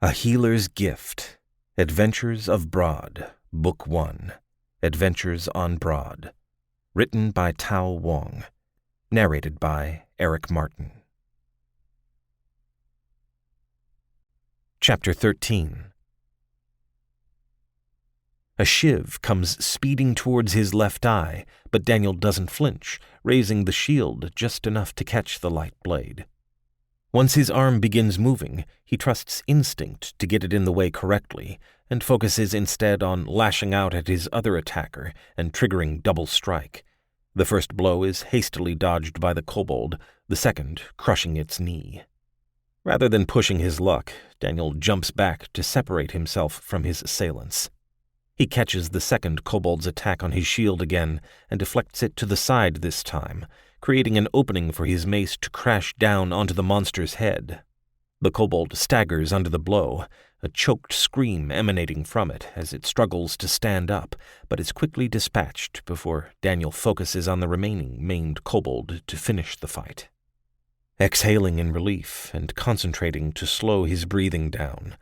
A Healer's Gift. Adventures of Broad. Book 1. Adventures on Broad. Written by Tao Wong. Narrated by Eric Martin. Chapter 13. A shiv comes speeding towards his left eye, but Daniel doesn't flinch, raising the shield just enough to catch the light blade. Once his arm begins moving, he trusts instinct to get it in the way correctly, and focuses instead on lashing out at his other attacker and triggering double strike. The first blow is hastily dodged by the kobold, the second crushing its knee. Rather than pushing his luck, Daniel jumps back to separate himself from his assailants. He catches the second kobold's attack on his shield again and deflects it to the side this time, creating an opening for his mace to crash down onto the monster's head. The kobold staggers under the blow, a choked scream emanating from it as it struggles to stand up, but is quickly dispatched before Daniel focuses on the remaining maimed kobold to finish the fight. Exhaling in relief and concentrating to slow his breathing down,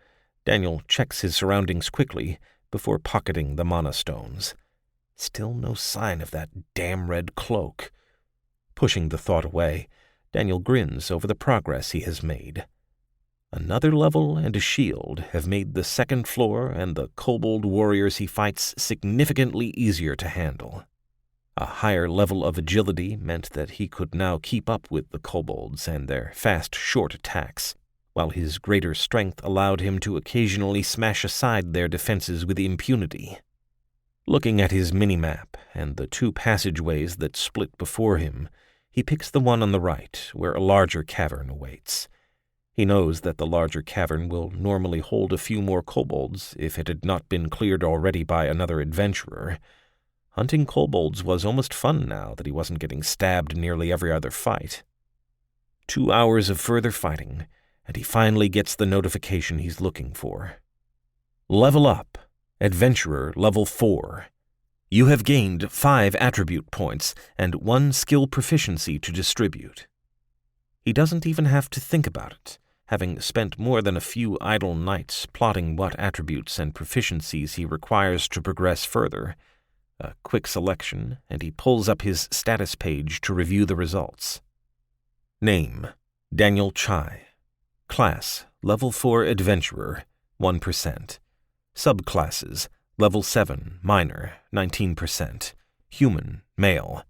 Daniel checks his surroundings quickly before pocketing the mana stones. Still no sign of that damn red cloak. Pushing the thought away, Daniel grins over the progress he has made. Another level and a shield have made the second floor and the kobold warriors he fights significantly easier to handle. A higher level of agility meant that he could now keep up with the kobolds and their fast, short attacks, while his greater strength allowed him to occasionally smash aside their defenses with impunity. Looking at his mini-map and the two passageways that split before him, he picks the one on the right, where a larger cavern awaits. He knows that the larger cavern will normally hold a few more kobolds if it had not been cleared already by another adventurer. Hunting kobolds was almost fun now that he wasn't getting stabbed nearly every other fight. 2 hours of further fighting, and he finally gets the notification he's looking for. Level up. Adventurer Level 4. You have gained 5 attribute points and 1 skill proficiency to distribute. He doesn't even have to think about it, having spent more than a few idle nights plotting what attributes and proficiencies he requires to progress further. A quick selection, and he pulls up his status page to review the results. Name: Daniel Chai. Class: Level 4 Adventurer, 1%. Subclasses: Level 7, Minor, 19%. Human, Male.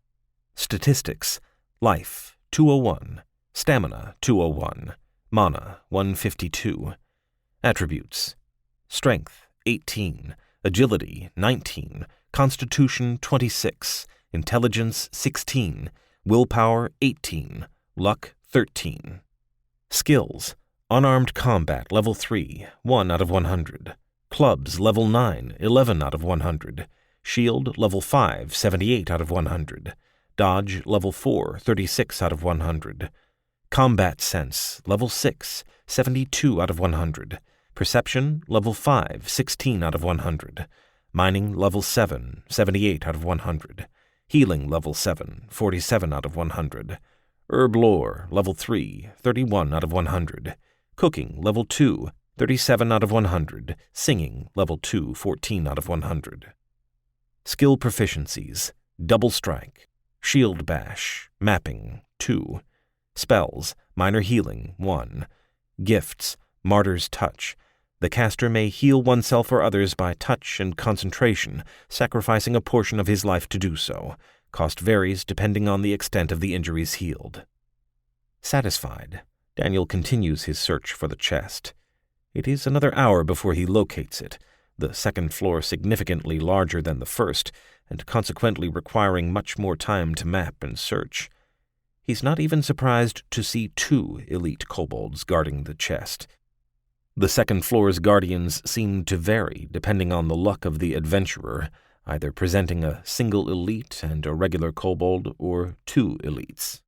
Statistics: Life, 201. Stamina, 201. Mana, 152. Attributes: Strength, 18. Agility, 19. Constitution, 26. Intelligence, 16. Willpower, 18. Luck, 13. Skills: Unarmed Combat, Level 3, 1 out of 100. Clubs, Level 9, 11 out of 100. Shield, Level 5, 78 out of 100. Dodge, Level 4, 36 out of 100. Combat Sense, Level 6, 72 out of 100. Perception, Level 5, 16 out of 100. Mining, Level 7, 78 out of 100. Healing, Level 7, 47 out of 100. Herb Lore, Level 3, 31 out of 100. Cooking, Level 2, 37 out of 100. Singing, Level 2, 14 out of 100. Skill proficiencies: Double Strike, Shield Bash, Mapping, 2. Spells: Minor Healing, 1. Gifts: Martyr's Touch. The caster may heal oneself or others by touch and concentration, sacrificing a portion of his life to do so. Cost varies depending on the extent of the injuries healed. Satisfied, Daniel continues his search for the chest. It is another hour before he locates it, the second floor significantly larger than the first, and consequently requiring much more time to map and search. He's not even surprised to see 2 elite kobolds guarding the chest. The second floor's guardians seem to vary depending on the luck of the adventurer, either presenting a single elite and a regular kobold or 2 elites.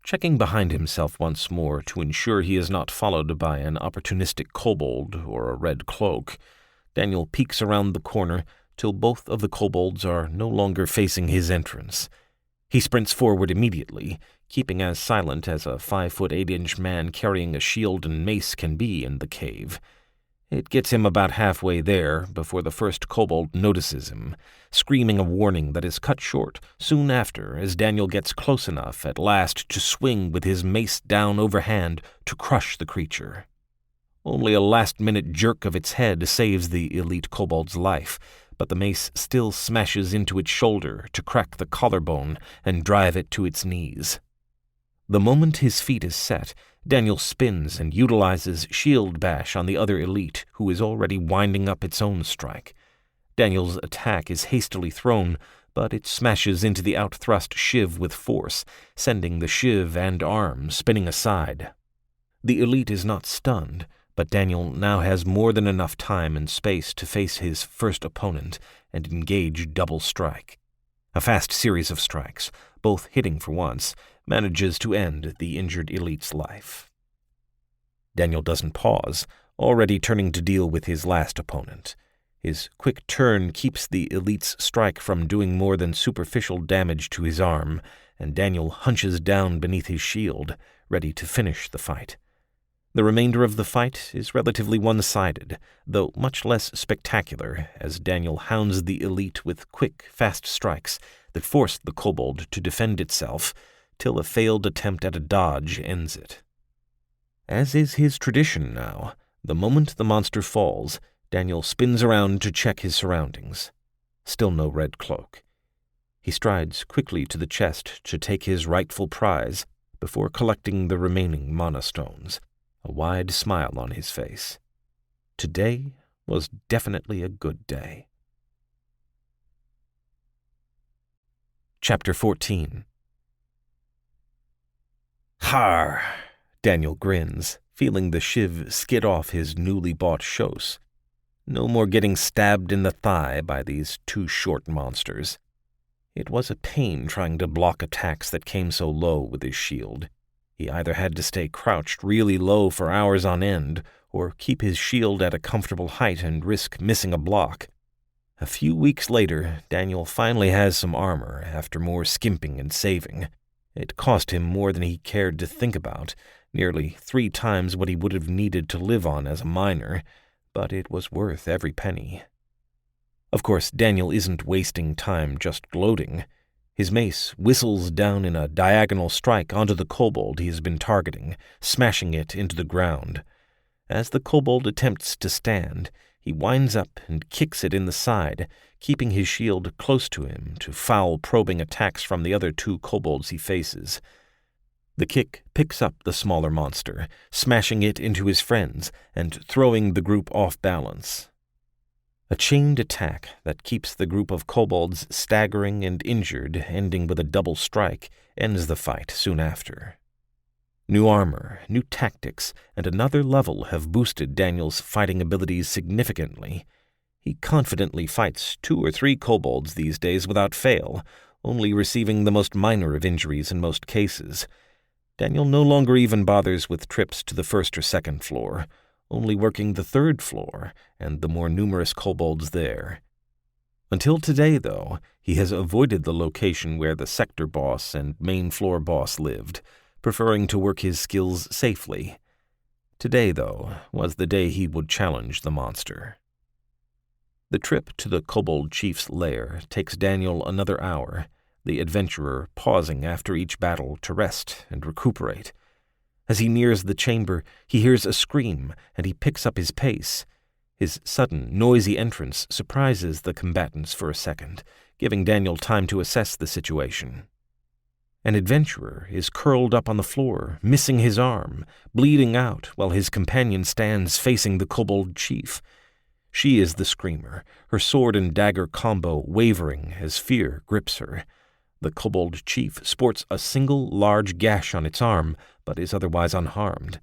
Checking behind himself once more to ensure he is not followed by an opportunistic kobold or a red cloak, Daniel peeks around the corner till both of the kobolds are no longer facing his entrance. He sprints forward immediately, keeping as silent as a 5'8" man carrying a shield and mace can be in the cave. It gets him about halfway there before the first kobold notices him, screaming a warning that is cut short soon after as Daniel gets close enough at last to swing with his mace down overhand to crush the creature. Only a last-minute jerk of its head saves the elite kobold's life, but the mace still smashes into its shoulder to crack the collarbone and drive it to its knees. The moment his feet is set, Daniel spins and utilizes Shield Bash on the other elite, who is already winding up its own strike. Daniel's attack is hastily thrown, but it smashes into the outthrust shiv with force, sending the shiv and arm spinning aside. The elite is not stunned, but Daniel now has more than enough time and space to face his first opponent and engage double strike. A fast series of strikes, both hitting for once, manages to end the injured elite's life. Daniel doesn't pause, already turning to deal with his last opponent. His quick turn keeps the elite's strike from doing more than superficial damage to his arm, and Daniel hunches down beneath his shield, ready to finish the fight. The remainder of the fight is relatively one-sided, though much less spectacular, as Daniel hounds the elite with quick, fast strikes that force the kobold to defend itself, till a failed attempt at a dodge ends it. As is his tradition now, the moment the monster falls, Daniel spins around to check his surroundings. Still no red cloak. He strides quickly to the chest to take his rightful prize before collecting the remaining mana stones, a wide smile on his face. Today was definitely a good day. Chapter 14. Har! Daniel grins, feeling the shiv skid off his newly bought shos. No more getting stabbed in the thigh by these two short monsters. It was a pain trying to block attacks that came so low with his shield. He either had to stay crouched really low for hours on end, or keep his shield at a comfortable height and risk missing a block. A few weeks later, Daniel finally has some armor after more skimping and saving. It cost him more than he cared to think about, nearly 3 times what he would have needed to live on as a miner, but it was worth every penny. Of course, Daniel isn't wasting time just gloating. His mace whistles down in a diagonal strike onto the kobold he has been targeting, smashing it into the ground. As the kobold attempts to stand, he winds up and kicks it in the side, keeping his shield close to him to foul probing attacks from the other 2 kobolds he faces. The kick picks up the smaller monster, smashing it into his friends and throwing the group off balance. A chained attack that keeps the group of kobolds staggering and injured, ending with a double strike, ends the fight soon after. New armor, new tactics, and another level have boosted Daniel's fighting abilities significantly. He confidently fights 2 or 3 kobolds these days without fail, only receiving the most minor of injuries in most cases. Daniel no longer even bothers with trips to the 1st or 2nd floor, only working the 3rd floor and the more numerous kobolds there. Until today, though, he has avoided the location where the sector boss and main floor boss lived, preferring to work his skills safely. Today, though, was the day he would challenge the monster. The trip to the kobold chief's lair takes Daniel another hour, the adventurer pausing after each battle to rest and recuperate. As he nears the chamber, he hears a scream, and he picks up his pace. His sudden, noisy entrance surprises the combatants for a second, giving Daniel time to assess the situation. An adventurer is curled up on the floor, missing his arm, bleeding out while his companion stands facing the kobold chief. She is the screamer, her sword and dagger combo wavering as fear grips her. The kobold chief sports a single large gash on its arm, but is otherwise unharmed.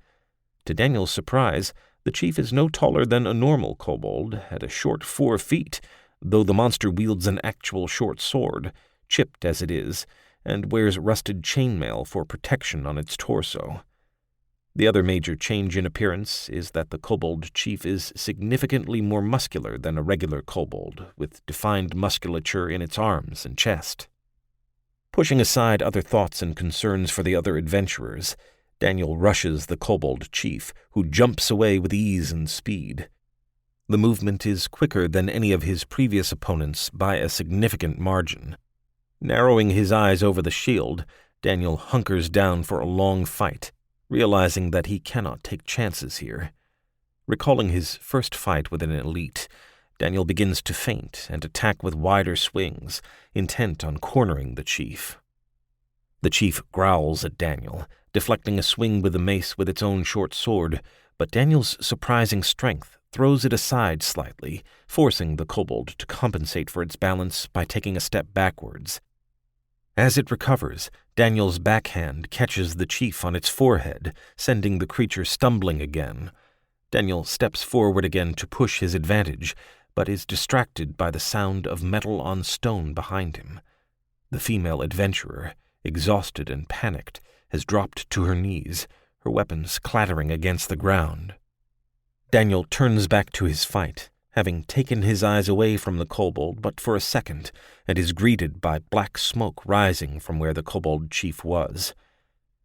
To Daniel's surprise, the chief is no taller than a normal kobold, at a short 4 feet, though the monster wields an actual short sword, chipped as it is, and wears rusted chainmail for protection on its torso. The other major change in appearance is that the kobold chief is significantly more muscular than a regular kobold, with defined musculature in its arms and chest. Pushing aside other thoughts and concerns for the other adventurers, Daniel rushes the kobold chief, who jumps away with ease and speed. The movement is quicker than any of his previous opponents by a significant margin. Narrowing his eyes over the shield, Daniel hunkers down for a long fight, realizing that he cannot take chances here. Recalling his first fight with an elite, Daniel begins to feint and attack with wider swings, intent on cornering the chief. The chief growls at Daniel, deflecting a swing with the mace with its own short sword, but Daniel's surprising strength throws it aside slightly, forcing the kobold to compensate for its balance by taking a step backwards. As it recovers, Daniel's backhand catches the chief on its forehead, sending the creature stumbling again. Daniel steps forward again to push his advantage, but is distracted by the sound of metal on stone behind him. The female adventurer, exhausted and panicked, has dropped to her knees, her weapons clattering against the ground. Daniel turns back to his fight, having taken his eyes away from the kobold but for a second, and is greeted by black smoke rising from where the kobold chief was.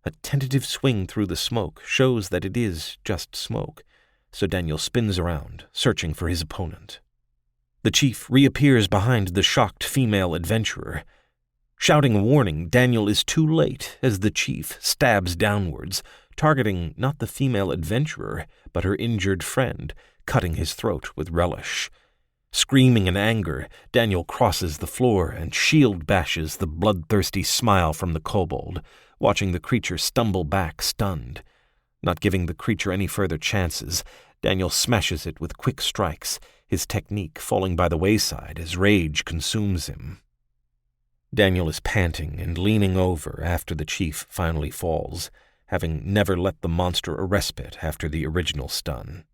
A tentative swing through the smoke shows that it is just smoke, so Daniel spins around, searching for his opponent. The chief reappears behind the shocked female adventurer. Shouting a warning, Daniel is too late as the chief stabs downwards, targeting not the female adventurer, but her injured friend, cutting his throat with relish. Screaming in anger, Daniel crosses the floor and shield bashes the bloodthirsty smile from the kobold, watching the creature stumble back stunned. Not giving the creature any further chances, Daniel smashes it with quick strikes, his technique falling by the wayside as rage consumes him. Daniel is panting and leaning over after the chief finally falls, having never let the monster a respite after the original stun.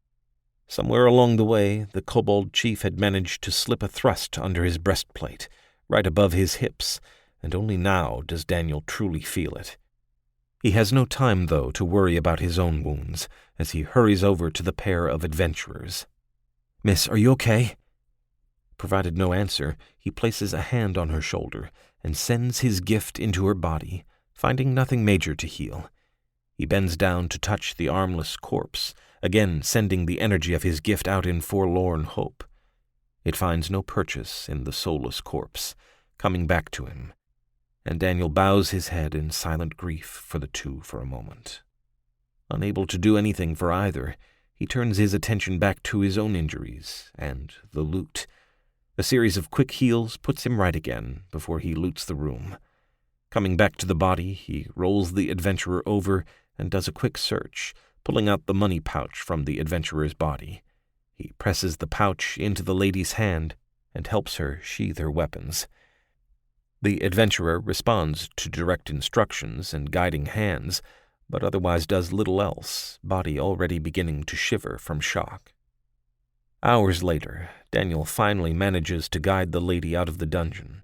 Somewhere along the way, the kobold chief had managed to slip a thrust under his breastplate, right above his hips, and only now does Daniel truly feel it. He has no time, though, to worry about his own wounds, as he hurries over to the pair of adventurers. "Miss, are you okay?" Provided no answer, he places a hand on her shoulder and sends his gift into her body, finding nothing major to heal. He bends down to touch the armless corpse, again sending the energy of his gift out in forlorn hope. It finds no purchase in the soulless corpse, coming back to him, and Daniel bows his head in silent grief for the two for a moment. Unable to do anything for either, he turns his attention back to his own injuries and the loot. A series of quick heals puts him right again before he loots the room. Coming back to the body, he rolls the adventurer over and does a quick search, pulling out the money pouch from the adventurer's body. He presses the pouch into the lady's hand and helps her sheathe her weapons. The adventurer responds to direct instructions and guiding hands, but otherwise does little else, body already beginning to shiver from shock. Hours later, Daniel finally manages to guide the lady out of the dungeon.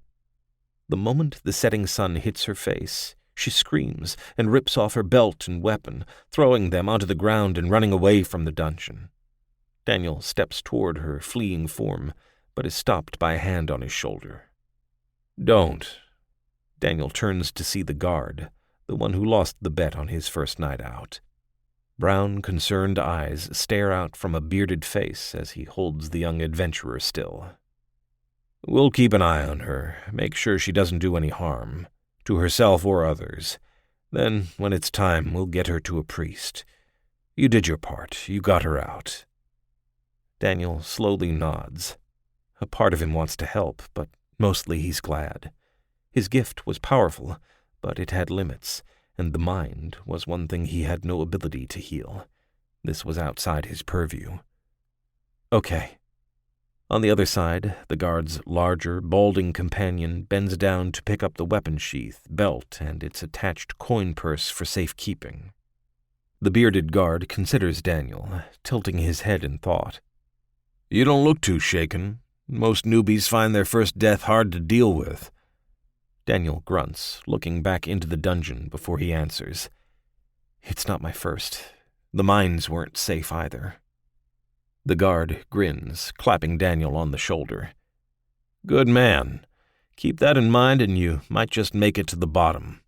The moment the setting sun hits her face, she screams and rips off her belt and weapon, throwing them onto the ground and running away from the dungeon. Daniel steps toward her fleeing form, but is stopped by a hand on his shoulder. "Don't." Daniel turns to see the guard, the one who lost the bet on his first night out. Brown, concerned eyes stare out from a bearded face as he holds the young adventurer still. "We'll keep an eye on her, make sure she doesn't do any harm, to herself or others. Then, when it's time, we'll get her to a priest. You did your part, you got her out." Daniel slowly nods. A part of him wants to help, but mostly he's glad. His gift was powerful, but it had limits, and the mind was one thing he had no ability to heal. This was outside his purview. "Okay." On the other side, the guard's larger, balding companion bends down to pick up the weapon sheath, belt, and its attached coin purse for safekeeping. The bearded guard considers Daniel, tilting his head in thought. "You don't look too shaken. Most newbies find their first death hard to deal with." Daniel grunts, looking back into the dungeon before he answers. "It's not my first. The mines weren't safe either." The guard grins, clapping Daniel on the shoulder. "Good man. Keep that in mind and you might just make it to the bottom.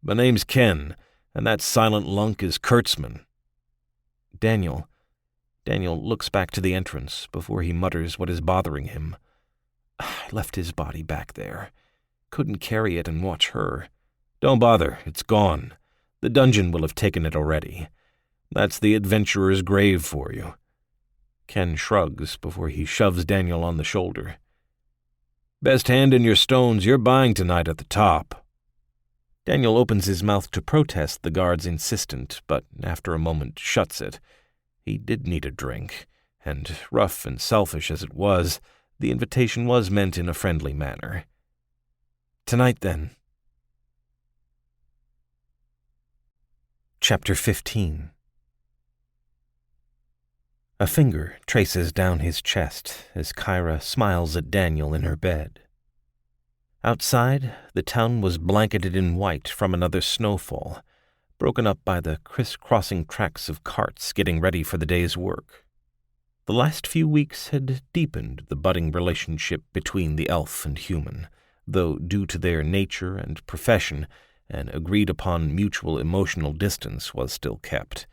My name's Ken, and that silent lunk is Kurtzman." Daniel looks back to the entrance before he mutters what is bothering him. "I left his body back there. Couldn't carry it and watch her." "Don't bother, it's gone. The dungeon will have taken it already. That's the adventurer's grave for you." Ken shrugs before he shoves Daniel on the shoulder. "Best hand in your stones you're buying tonight at the top." Daniel opens his mouth to protest the guard's insistent, but after a moment shuts it. He did need a drink, and rough and selfish as it was, the invitation was meant in a friendly manner. "Tonight, then." Chapter 15. A finger traces down his chest as Kyra smiles at Daniel in her bed. Outside, the town was blanketed in white from another snowfall, broken up by the crisscrossing tracks of carts getting ready for the day's work. The last few weeks had deepened the budding relationship between the elf and human, though due to their nature and profession, an agreed-upon mutual emotional distance was still kept.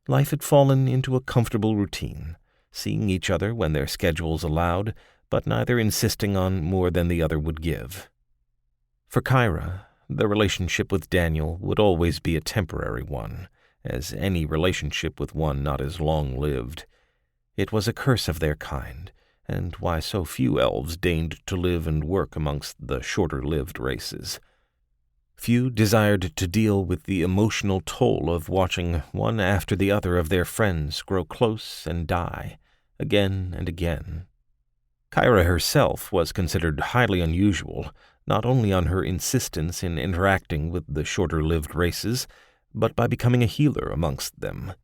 Life had fallen into a comfortable routine, seeing each other when their schedules allowed, but neither insisting on more than the other would give. For Kyra, the relationship with Daniel would always be a temporary one, as any relationship with one not as long-lived. It was a curse of their kind, and why so few elves deigned to live and work amongst the shorter-lived races. Few desired to deal with the emotional toll of watching one after the other of their friends grow close and die, again and again. Kyra herself was considered highly unusual, not only on her insistence in interacting with the shorter-lived races, but by becoming a healer amongst them.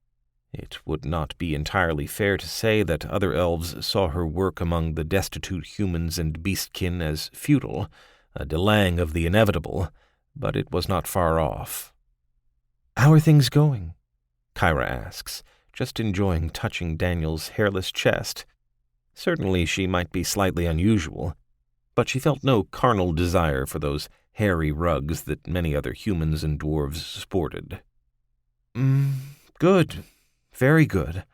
It would not be entirely fair to say that other elves saw her work among the destitute humans and beastkin as futile, a delaying of the inevitable, but it was not far off. "How are things going?" Kyra asks, just enjoying touching Daniel's hairless chest. Certainly she might be slightly unusual, but she felt no carnal desire for those hairy rugs that many other humans and dwarves sported. Good. Very good.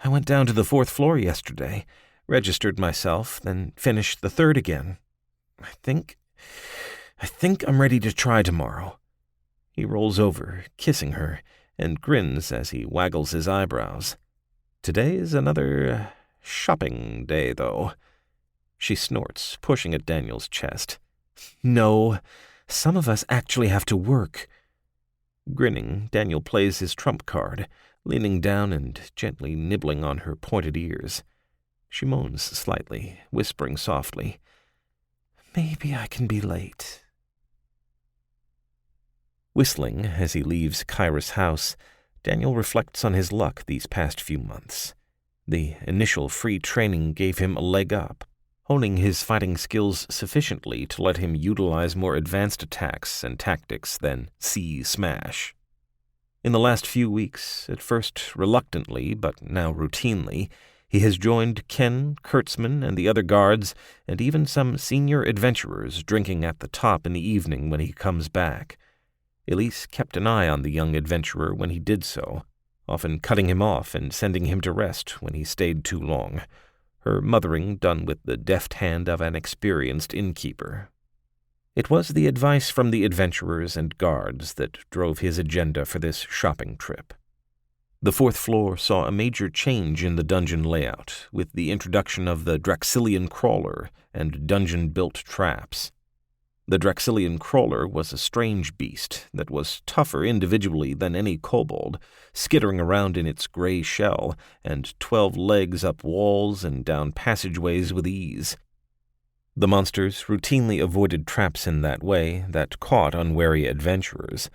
I went down to the 4th floor yesterday, registered myself, then finished the 3rd again. I think I'm ready to try tomorrow." He rolls over, kissing her, and grins as he waggles his eyebrows. "Today is another shopping day, though." She snorts, pushing at Daniel's chest. "No, some of us actually have to work." Grinning, Daniel plays his trump card, leaning down and gently nibbling on her pointed ears. She moans slightly, whispering softly, "Maybe I can be late." Whistling as he leaves Kyra's house, Daniel reflects on his luck these past few months. The initial free training gave him a leg up, honing his fighting skills sufficiently to let him utilize more advanced attacks and tactics than smash. In the last few weeks, at first reluctantly but now routinely, he has joined Ken, Kurtzman, and the other guards, and even some senior adventurers drinking at the top in the evening when he comes back. Elise kept an eye on the young adventurer when he did so, often cutting him off and sending him to rest when he stayed too long, her mothering done with the deft hand of an experienced innkeeper. It was the advice from the adventurers and guards that drove his agenda for this shopping trip. The 4th floor saw a major change in the dungeon layout, with the introduction of the Draxilian crawler and dungeon-built traps. The Draxilian crawler was a strange beast that was tougher individually than any kobold, skittering around in its gray shell and 12 legs up walls and down passageways with ease. The monsters routinely avoided traps in that way that caught unwary adventurers.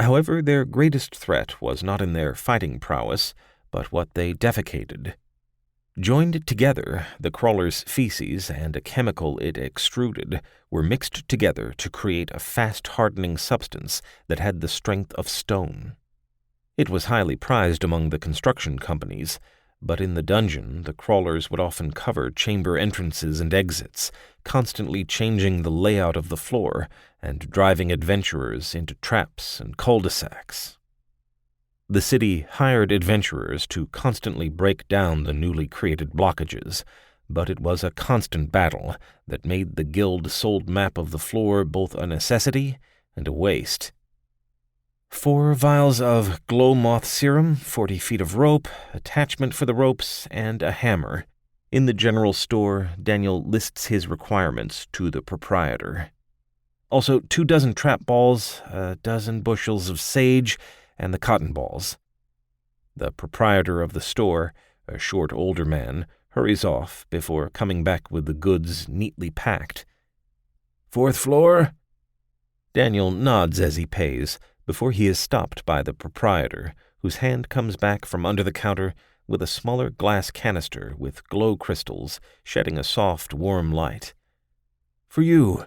However, their greatest threat was not in their fighting prowess, but what they defecated. Joined together, the crawler's feces and a chemical it extruded were mixed together to create a fast-hardening substance that had the strength of stone. It was highly prized among the construction companies, But in the dungeon, the crawlers would often cover chamber entrances and exits, constantly changing the layout of the floor and driving adventurers into traps and cul-de-sacs. The city hired adventurers to constantly break down the newly created blockages, but it was a constant battle that made the guild-sold map of the floor both a necessity and a waste. 4 vials of glow moth serum, 40 feet of rope, attachment for the ropes, and a hammer. In the general store, Daniel lists his requirements to the proprietor. Also 24 trap balls, a dozen bushels of sage, and the cotton balls. The proprietor of the store, a short older man, hurries off before coming back with the goods neatly packed. 4th floor? Daniel nods as he pays, before he is stopped by the proprietor, whose hand comes back from under the counter with a smaller glass canister with glow crystals shedding a soft, warm light. For you.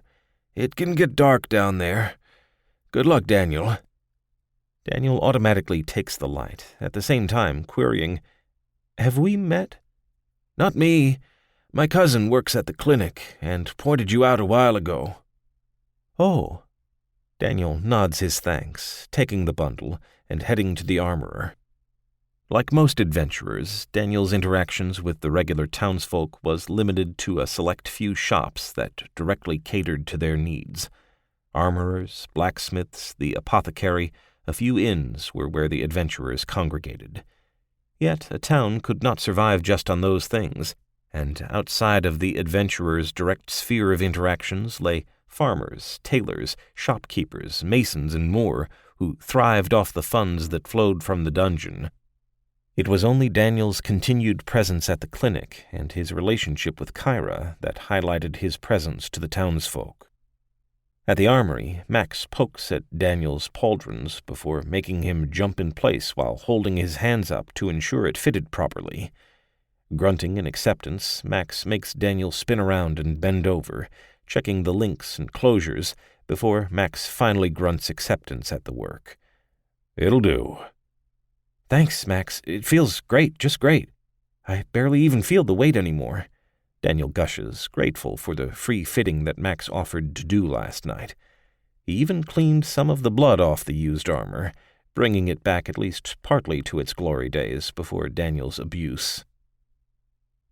It can get dark down there. Good luck, Daniel. Daniel automatically takes the light, at the same time querying, Have we met? Not me. My cousin works at the clinic and pointed you out a while ago. Oh. Daniel nods his thanks, taking the bundle and heading to the armorer. Like most adventurers, Daniel's interactions with the regular townsfolk was limited to a select few shops that directly catered to their needs. Armorers, blacksmiths, the apothecary, a few inns were where the adventurers congregated. Yet a town could not survive just on those things, and outside of the adventurers' direct sphere of interactions lay farmers, tailors, shopkeepers, masons, and more, who thrived off the funds that flowed from the dungeon. It was only Daniel's continued presence at the clinic and his relationship with Kyra that highlighted his presence to the townsfolk. At the armory, Max pokes at Daniel's pauldrons before making him jump in place while holding his hands up to ensure it fitted properly. Grunting in acceptance, Max makes Daniel spin around and bend over, checking the links and closures before Max finally grunts acceptance at the work. It'll do. Thanks, Max. It feels great, just great. I barely even feel the weight anymore. Daniel gushes, grateful for the free fitting that Max offered to do last night. He even cleaned some of the blood off the used armor, bringing it back at least partly to its glory days before Daniel's abuse.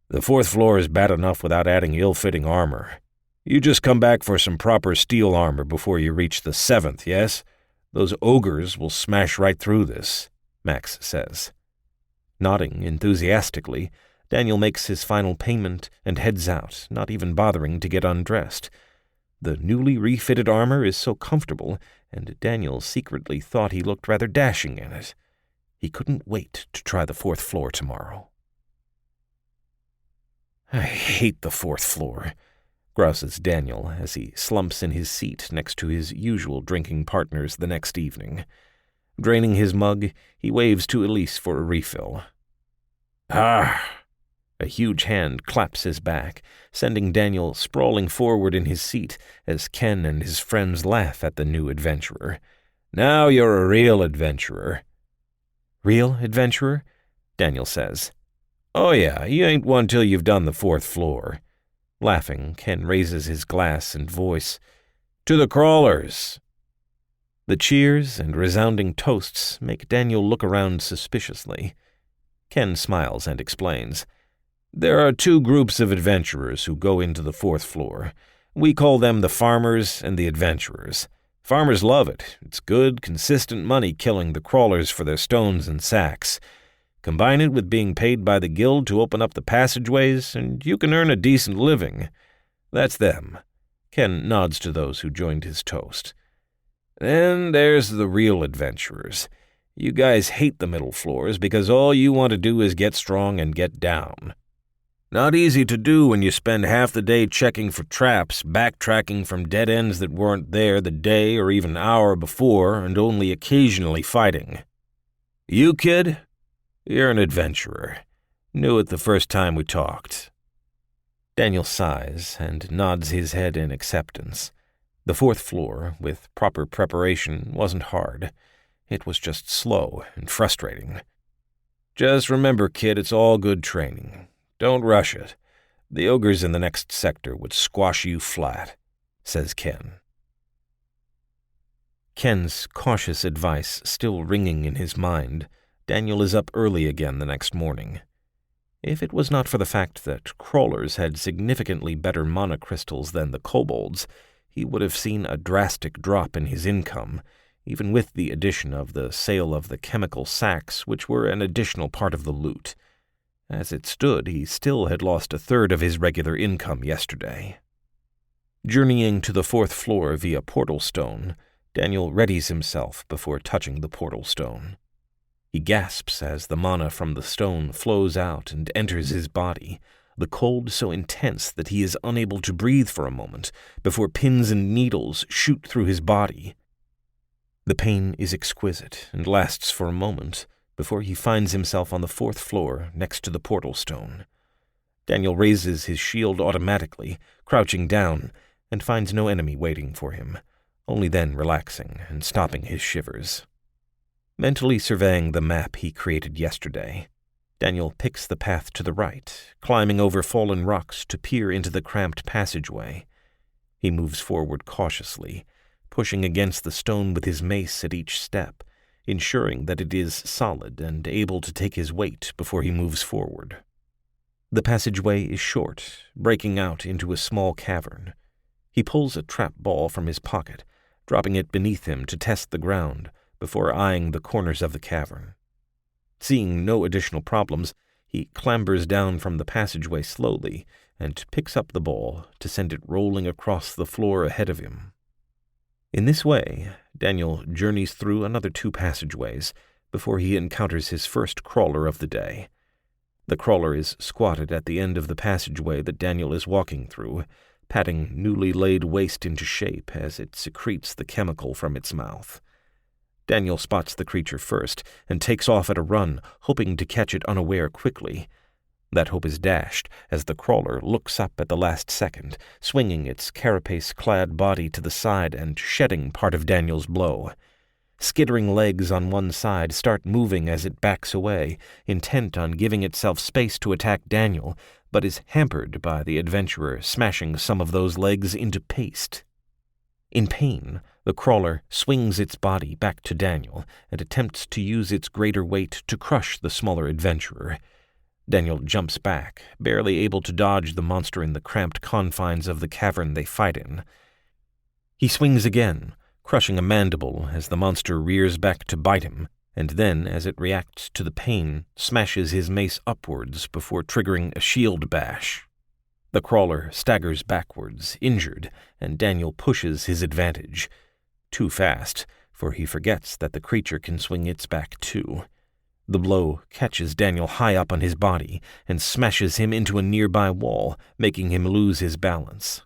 The 4th floor is bad enough without adding ill-fitting armor. You just come back for some proper steel armor before you reach the 7th, yes? Those ogres will smash right through this, Max says. Nodding enthusiastically, Daniel makes his final payment and heads out, not even bothering to get undressed. The newly refitted armor is so comfortable, and Daniel secretly thought he looked rather dashing in it. He couldn't wait to try the 4th floor tomorrow. I hate the 4th floor, grouses Daniel as he slumps in his seat next to his usual drinking partners the next evening. Draining his mug, he waves to Elise for a refill. Ah! A huge hand claps his back, sending Daniel sprawling forward in his seat as Ken and his friends laugh at the new adventurer. Now you're a real adventurer. Real adventurer? Daniel says. Oh yeah, you ain't one till you've done the 4th floor. Laughing, Ken raises his glass and voice. To the crawlers! The cheers and resounding toasts make Daniel look around suspiciously. Ken smiles and explains. There are 2 groups of adventurers who go into the 4th floor. We call them the farmers and the adventurers. Farmers love it. It's good, consistent money killing the crawlers for their stones and sacks. Combine it with being paid by the guild to open up the passageways, and you can earn a decent living. That's them. Ken nods to those who joined his toast. Then there's the real adventurers. You guys hate the middle floors because all you want to do is get strong and get down. Not easy to do when you spend half the day checking for traps, backtracking from dead ends that weren't there the day or even hour before, and only occasionally fighting. You, kid? You're an adventurer. Knew it the first time we talked. Daniel sighs and nods his head in acceptance. The 4th floor, with proper preparation, wasn't hard. It was just slow and frustrating. Just remember, kid, it's all good training. Don't rush it. The ogres in the next sector would squash you flat," says Ken. Ken's cautious advice still ringing in his mind, Daniel is up early again the next morning. If it was not for the fact that crawlers had significantly better mana crystals than the kobolds, he would have seen a drastic drop in his income, even with the addition of the sale of the chemical sacks, which were an additional part of the loot. As it stood, he still had lost a third of his regular income yesterday. Journeying to the 4th floor via portal stone, Daniel readies himself before touching the portal stone. He gasps as the mana from the stone flows out and enters his body, the cold so intense that he is unable to breathe for a moment before pins and needles shoot through his body. The pain is exquisite and lasts for a moment before he finds himself on the 4th floor next to the portal stone. Daniel raises his shield automatically, crouching down, and finds no enemy waiting for him, only then relaxing and stopping his shivers. Mentally surveying the map he created yesterday, Daniel picks the path to the right, climbing over fallen rocks to peer into the cramped passageway. He moves forward cautiously, pushing against the stone with his mace at each step, ensuring that it is solid and able to take his weight before he moves forward. The passageway is short, breaking out into a small cavern. He pulls a trap ball from his pocket, dropping it beneath him to test the ground before eyeing the corners of the cavern. Seeing no additional problems, he clambers down from the passageway slowly and picks up the ball to send it rolling across the floor ahead of him. In this way, Daniel journeys through another 2 passageways before he encounters his first crawler of the day. The crawler is squatted at the end of the passageway that Daniel is walking through, patting newly laid waste into shape as it secretes the chemical from its mouth. Daniel spots the creature first and takes off at a run, hoping to catch it unaware quickly. That hope is dashed as the crawler looks up at the last second, swinging its carapace-clad body to the side and shedding part of Daniel's blow. Skittering legs on one side start moving as it backs away, intent on giving itself space to attack Daniel, but is hampered by the adventurer smashing some of those legs into paste. In pain, the crawler swings its body back to Daniel and attempts to use its greater weight to crush the smaller adventurer. Daniel jumps back, barely able to dodge the monster in the cramped confines of the cavern they fight in. He swings again, crushing a mandible as the monster rears back to bite him, and then, as it reacts to the pain, smashes his mace upwards before triggering a shield bash. The crawler staggers backwards, injured, and Daniel pushes his advantage. Too fast, for he forgets that the creature can swing its back too. The blow catches Daniel high up on his body and smashes him into a nearby wall, making him lose his balance.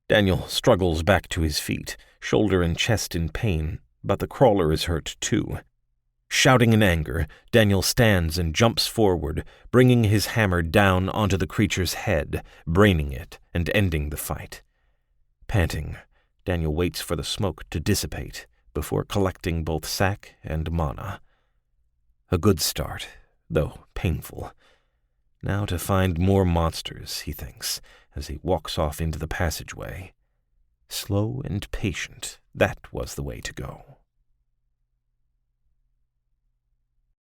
Daniel struggles back to his feet, shoulder and chest in pain, but the crawler is hurt too. Shouting in anger, Daniel stands and jumps forward, bringing his hammer down onto the creature's head, braining it and ending the fight. Panting, Daniel waits for the smoke to dissipate before collecting both sack and mana. A good start, though painful. Now to find more monsters, he thinks, as he walks off into the passageway. Slow and patient, that was the way to go.